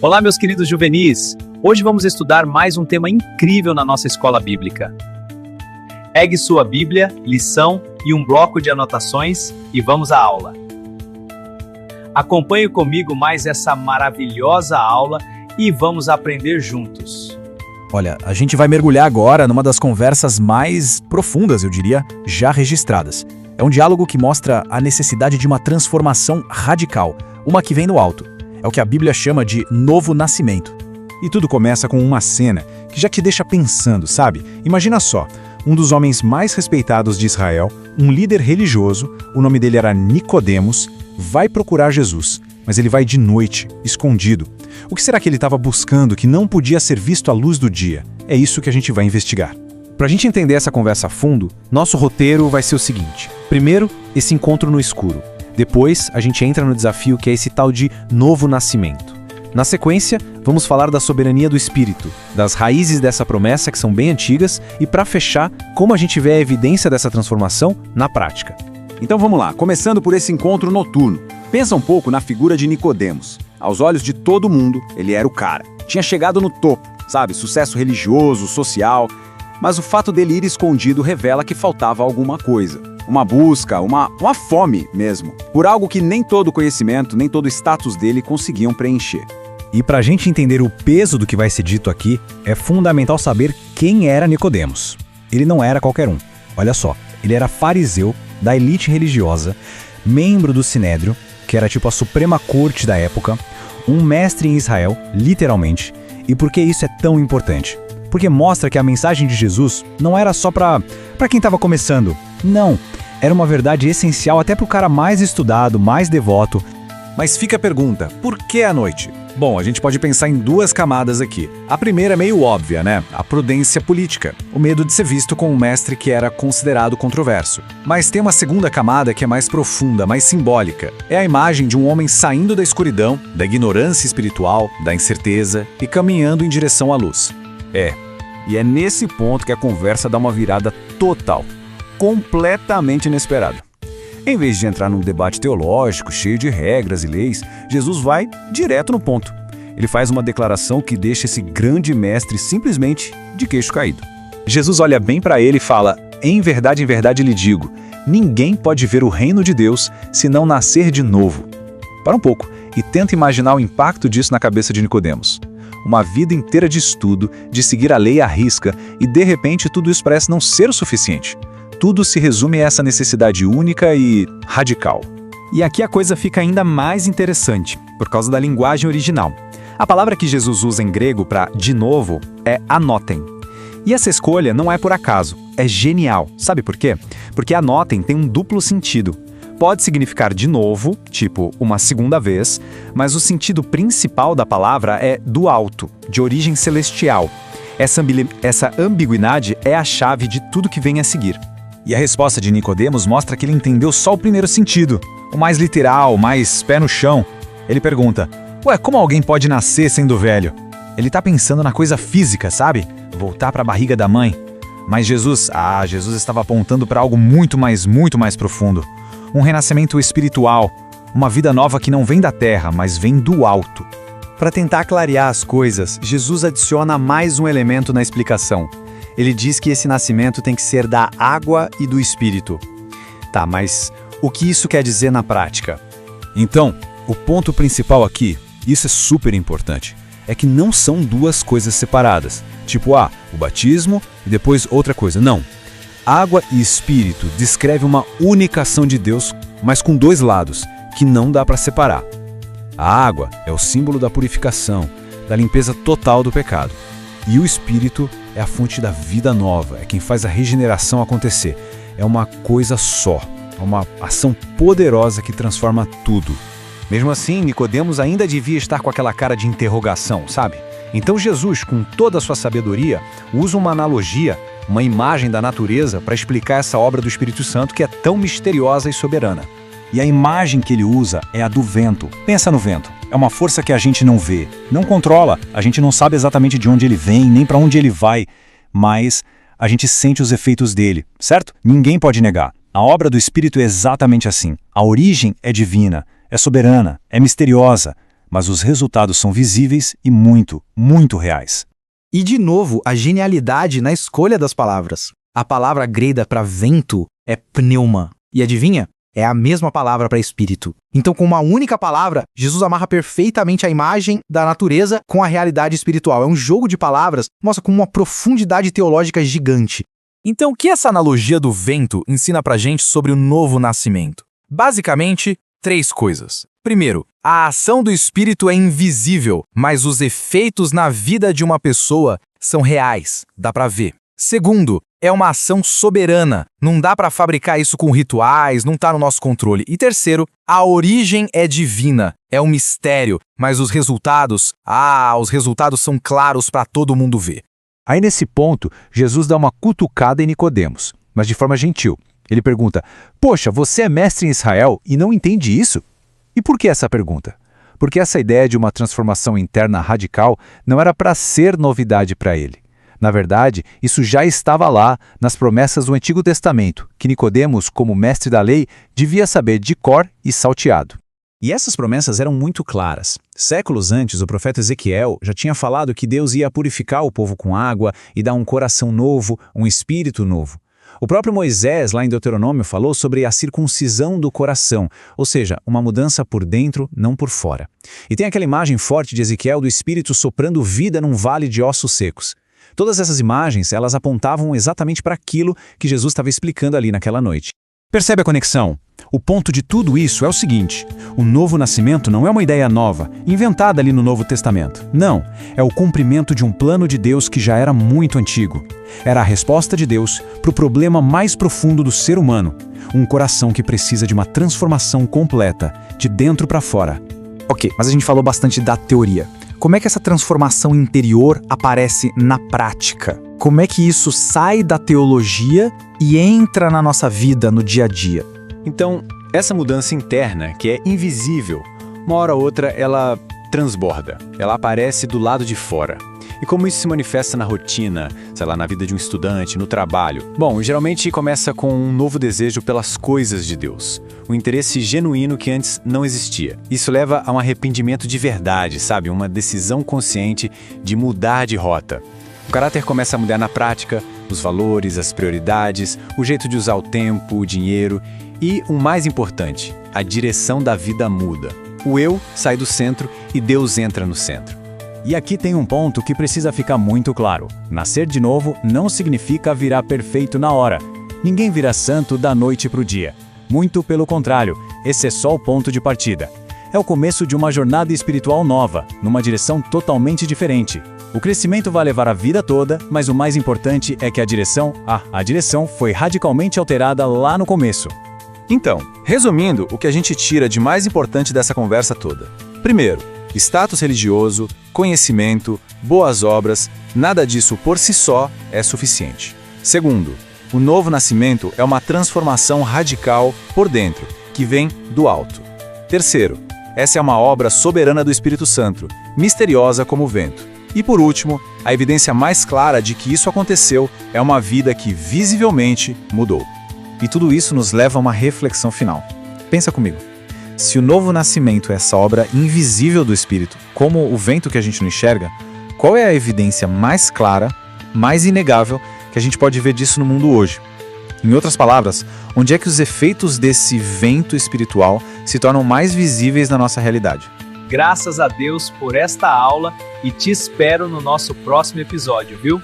Olá, meus queridos juvenis! Hoje vamos estudar mais um tema incrível na nossa escola bíblica. Pegue sua Bíblia, lição e um bloco de anotações e vamos à aula. Acompanhe comigo mais essa maravilhosa aula e vamos aprender juntos. Olha, a gente vai mergulhar agora numa das conversas mais profundas, eu diria, já registradas. É um diálogo que mostra a necessidade de uma transformação radical, uma que vem do alto. É o que a Bíblia chama de novo nascimento. E tudo começa com uma cena que já te deixa pensando, sabe? Imagina só, um dos homens mais respeitados de Israel, um líder religioso, o nome dele era Nicodemos, vai procurar Jesus, mas ele vai de noite, escondido. O que será que ele estava buscando que não podia ser visto à luz do dia? É isso que a gente vai investigar. Para a gente entender essa conversa a fundo, nosso roteiro vai ser o seguinte. Primeiro, esse encontro no escuro. Depois, a gente entra no desafio que é esse tal de novo nascimento. Na sequência, vamos falar da soberania do Espírito, das raízes dessa promessa que são bem antigas e, para fechar, como a gente vê a evidência dessa transformação na prática. Então vamos lá, começando por esse encontro noturno. Pensa um pouco na figura de Nicodemos. Aos olhos de todo mundo, ele era o cara. Tinha chegado no topo, sabe? Sucesso religioso, social. Mas o fato dele ir escondido revela que faltava alguma coisa. Uma busca, uma fome mesmo. Por algo que nem todo conhecimento, nem todo status dele conseguiam preencher. E para a gente entender o peso do que vai ser dito aqui, é fundamental saber quem era Nicodemos. Ele não era qualquer um. Olha só, ele era fariseu da elite religiosa, membro do Sinédrio, que era tipo a suprema corte da época, um mestre em Israel, literalmente. E por que isso é tão importante? Porque mostra que a mensagem de Jesus não era só para quem estava começando. Não, era uma verdade essencial até para o cara mais estudado, mais devoto. Mas fica a pergunta, por que à noite? Bom, a gente pode pensar em duas camadas aqui. A primeira é meio óbvia, né? A prudência política. O medo de ser visto como um mestre que era considerado controverso. Mas tem uma segunda camada que é mais profunda, mais simbólica. É a imagem de um homem saindo da escuridão, da ignorância espiritual, da incerteza e caminhando em direção à luz. E é nesse ponto que a conversa dá uma virada total, completamente inesperada. Em vez de entrar num debate teológico, cheio de regras e leis, Jesus vai direto no ponto. Ele faz uma declaração que deixa esse grande mestre simplesmente de queixo caído. Jesus olha bem para ele e fala, em verdade lhe digo, ninguém pode ver o reino de Deus se não nascer de novo. Para um pouco e tenta imaginar o impacto disso na cabeça de Nicodemos. Uma vida inteira de estudo, de seguir a lei à risca, e de repente tudo isso parece não ser o suficiente. Tudo se resume a essa necessidade única e radical. E aqui a coisa fica ainda mais interessante, por causa da linguagem original. A palavra que Jesus usa em grego para de novo é anotem. E essa escolha não é por acaso, é genial. Sabe por quê? Porque anotem tem um duplo sentido. Pode significar de novo, tipo uma segunda vez, mas o sentido principal da palavra é do alto, de origem celestial. Essa ambiguidade é a chave de tudo que vem a seguir. E a resposta de Nicodemos mostra que ele entendeu só o primeiro sentido, o mais literal, o mais pé no chão. Ele pergunta, como alguém pode nascer sendo velho? Ele está pensando na coisa física, sabe? Voltar para a barriga da mãe. Mas Jesus estava apontando para algo muito mais profundo. Um renascimento espiritual, uma vida nova que não vem da terra, mas vem do alto. Para tentar clarear as coisas, Jesus adiciona mais um elemento na explicação. Ele diz que esse nascimento tem que ser da água e do Espírito. Tá, mas o que isso quer dizer na prática? Então, o ponto principal aqui, isso é super importante, é que não são duas coisas separadas. Tipo, o batismo e depois outra coisa. Não. Água e Espírito descreve uma única ação de Deus, mas com dois lados, que não dá para separar. A água é o símbolo da purificação, da limpeza total do pecado. E o Espírito é a fonte da vida nova, é quem faz a regeneração acontecer. É uma coisa só, é uma ação poderosa que transforma tudo. Mesmo assim, Nicodemos ainda devia estar com aquela cara de interrogação, sabe? Então Jesus, com toda a sua sabedoria, usa uma analogia, uma imagem da natureza para explicar essa obra do Espírito Santo que é tão misteriosa e soberana. E a imagem que ele usa é a do vento. Pensa no vento. É uma força que a gente não vê, não controla. A gente não sabe exatamente de onde ele vem, nem para onde ele vai. Mas a gente sente os efeitos dele, certo? Ninguém pode negar. A obra do Espírito é exatamente assim. A origem é divina, é soberana, é misteriosa. mas os resultados são visíveis e muito, muito reais. E de novo, a genialidade na escolha das palavras. A palavra grega para vento é pneuma. E adivinha? É a mesma palavra para espírito. Então, com uma única palavra, Jesus amarra perfeitamente a imagem da natureza com a realidade espiritual. É um jogo de palavras, mostra com uma profundidade teológica gigante. Então, o que essa analogia do vento ensina pra gente sobre o novo nascimento? Basicamente, 3 coisas. Primeiro, a ação do Espírito é invisível, mas os efeitos na vida de uma pessoa são reais, dá pra ver. Segundo, é uma ação soberana, não dá pra fabricar isso com rituais, não tá no nosso controle. E terceiro, a origem é divina, é um mistério, mas os resultados são claros pra todo mundo ver. Aí nesse ponto, Jesus dá uma cutucada em Nicodemos, mas de forma gentil. Ele pergunta: "Poxa, você é mestre em Israel e não entende isso?" E por que essa pergunta? Porque essa ideia de uma transformação interna radical não era para ser novidade para ele. Na verdade, isso já estava lá nas promessas do Antigo Testamento, que Nicodemos, como mestre da lei, devia saber de cor e salteado. E essas promessas eram muito claras. Séculos antes, o profeta Ezequiel já tinha falado que Deus ia purificar o povo com água e dar um coração novo, um espírito novo. O próprio Moisés, lá em Deuteronômio, falou sobre a circuncisão do coração, ou seja, uma mudança por dentro, não por fora. E tem aquela imagem forte de Ezequiel do espírito soprando vida num vale de ossos secos. Todas essas imagens, elas apontavam exatamente para aquilo que Jesus estava explicando ali naquela noite. Percebe a conexão? O ponto de tudo isso é o seguinte: o novo nascimento não é uma ideia nova, inventada ali no Novo Testamento. Não, é o cumprimento de um plano de Deus que já era muito antigo. Era a resposta de Deus para o problema mais profundo do ser humano, um coração que precisa de uma transformação completa, de dentro para fora. Ok, mas a gente falou bastante da teoria. Como é que essa transformação interior aparece na prática? Como é que isso sai da teologia e entra na nossa vida, no dia a dia? Então, essa mudança interna, que é invisível, uma hora ou outra ela transborda, ela aparece do lado de fora. E como isso se manifesta na rotina, sei lá, na vida de um estudante, no trabalho? Bom, geralmente começa com um novo desejo pelas coisas de Deus, um interesse genuíno que antes não existia. Isso leva a um arrependimento de verdade, sabe? Uma decisão consciente de mudar de rota. O caráter começa a mudar na prática, os valores, as prioridades, o jeito de usar o tempo, o dinheiro e, o mais importante, a direção da vida muda. O eu sai do centro e Deus entra no centro. E aqui tem um ponto que precisa ficar muito claro. Nascer de novo não significa virar perfeito na hora. Ninguém vira santo da noite para o dia. Muito pelo contrário, esse é só o ponto de partida. É o começo de uma jornada espiritual nova, numa direção totalmente diferente. O crescimento vai levar a vida toda, mas o mais importante é que a direção foi radicalmente alterada lá no começo. Então, resumindo, o que a gente tira de mais importante dessa conversa toda. Primeiro, status religioso, conhecimento, boas obras, nada disso por si só é suficiente. Segundo, o novo nascimento é uma transformação radical por dentro, que vem do alto. Terceiro, essa é uma obra soberana do Espírito Santo, misteriosa como o vento. E por último, a evidência mais clara de que isso aconteceu é uma vida que visivelmente mudou. E tudo isso nos leva a uma reflexão final. Pensa comigo. Se o novo nascimento é essa obra invisível do Espírito, como o vento que a gente não enxerga, qual é a evidência mais clara, mais inegável, que a gente pode ver disso no mundo hoje? Em outras palavras, onde é que os efeitos desse vento espiritual se tornam mais visíveis na nossa realidade? Graças a Deus por esta aula e te espero no nosso próximo episódio, viu?